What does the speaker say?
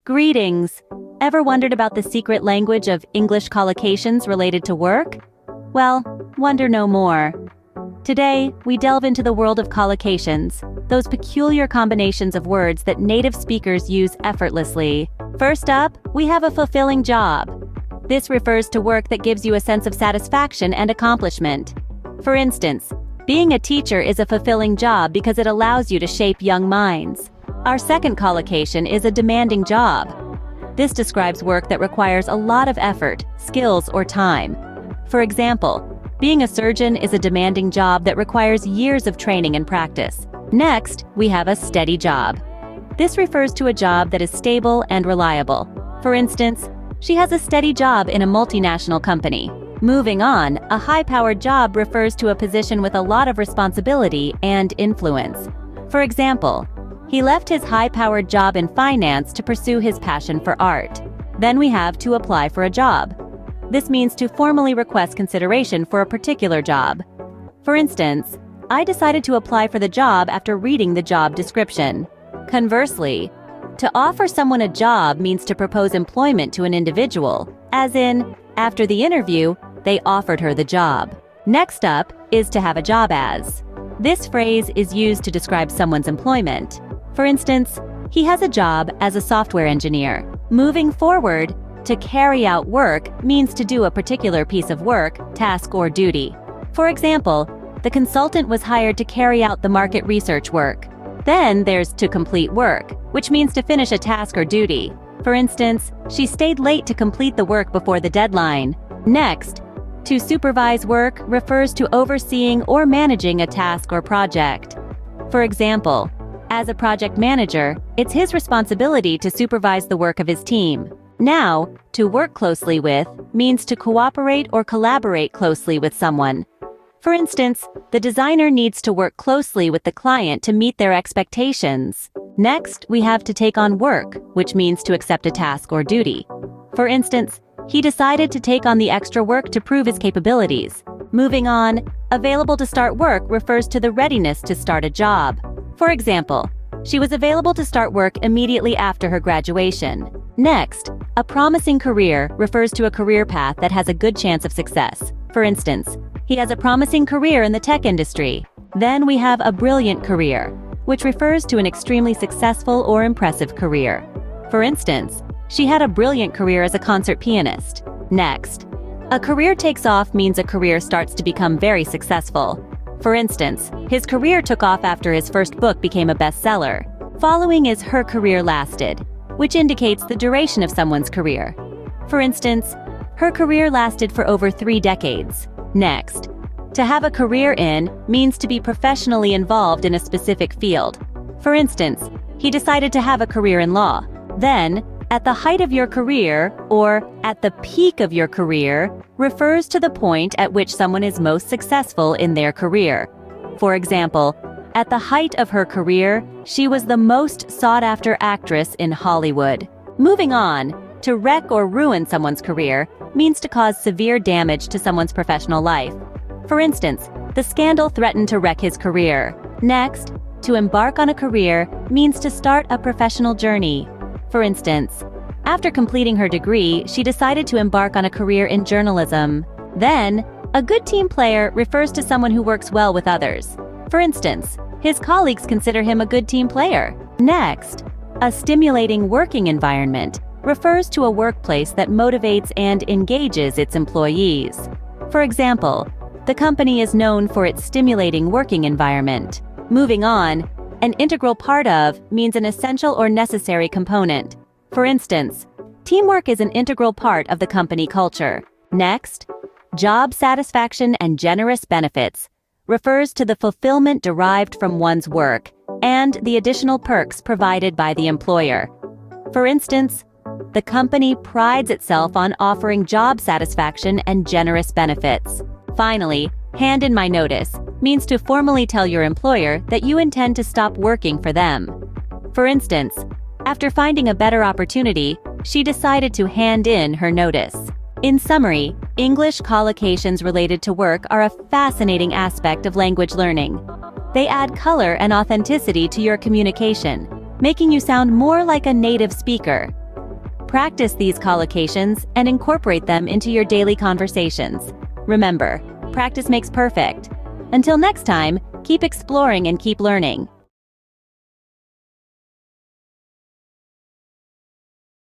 Greetings! Ever wondered about the secret language of English collocations related to work? Well, wonder no more. Today, we delve into the world of collocations, those peculiar combinations of words that native speakers use effortlessly. First up, we have a fulfilling job. This refers to work that gives you a sense of satisfaction and accomplishment. For instance, being a teacher is a fulfilling job because it allows you to shape young minds. Our second collocation is a demanding job. This describes work that requires a lot of effort, skills, or time. For example, being a surgeon is a demanding job that requires years of training and practice. Next, we have a steady job. This refers to a job that is stable and reliable. For instance, she has a steady job in a multinational company. Moving on, a high-powered job refers to a position with a lot of responsibility and influence. For example, he left his high-powered job in finance to pursue his passion for art. Then we have to apply for a job. This means to formally request consideration for a particular job. For instance, I decided to apply for the job after reading the job description. Conversely, to offer someone a job means to propose employment to an individual, as in, after the interview, they offered her the job. Next up is to have a job as. This phrase is used to describe someone's employment. For instance, he has a job as a software engineer. Moving forward, to carry out work means to do a particular piece of work, task, or duty. For example, the consultant was hired to carry out the market research work. Then there's to complete work, which means to finish a task or duty. For instance, she stayed late to complete the work before the deadline. Next, to supervise work refers to overseeing or managing a task or project. For example, as a project manager, it's his responsibility to supervise the work of his team. Now, to work closely with means to cooperate or collaborate closely with someone. For instance, the designer needs to work closely with the client to meet their expectations. Next, we have to take on work, which means to accept a task or duty. For instance, he decided to take on the extra work to prove his capabilities. Moving on, available to start work refers to the readiness to start a job. For example, she was available to start work immediately after her graduation. Next, a promising career refers to a career path that has a good chance of success. For instance, he has a promising career in the tech industry. Then we have a brilliant career, which refers to an extremely successful or impressive career. For instance, she had a brilliant career as a concert pianist. Next, a career takes off means a career starts to become very successful. For instance, his career took off after his first book became a bestseller. Following is her career lasted, which indicates the duration of someone's career. For instance, her career lasted for over 3 decades. Next, to have a career in means to be professionally involved in a specific field. For instance, he decided to have a career in law. Then, at the height of your career, or at the peak of your career, refers to the point at which someone is most successful in their career. For example, at the height of her career, she was the most sought-after actress in Hollywood. Moving on, to wreck or ruin someone's career means to cause severe damage to someone's professional life. For instance, the scandal threatened to wreck his career. Next, to embark on a career means to start a professional journey. For instance, after completing her degree, she decided to embark on a career in journalism. Then, a good team player refers to someone who works well with others. For instance, his colleagues consider him a good team player. Next, a stimulating working environment refers to a workplace that motivates and engages its employees. For example, the company is known for its stimulating working environment. Moving on, an integral part of means an essential or necessary component. For instance, teamwork is an integral part of the company culture. Next, job satisfaction and generous benefits refers to the fulfillment derived from one's work and the additional perks provided by the employer. For instance, the company prides itself on offering job satisfaction and generous benefits. Finally, hand in my notice means to formally tell your employer that you intend to stop working for them. For instance, after finding a better opportunity, she decided to hand in her notice. In summary, English collocations related to work are a fascinating aspect of language learning. They add color and authenticity to your communication, making you sound more like a native speaker. Practice these collocations and incorporate them into your daily conversations. Remember, practice makes perfect. Until next time, keep exploring and keep learning.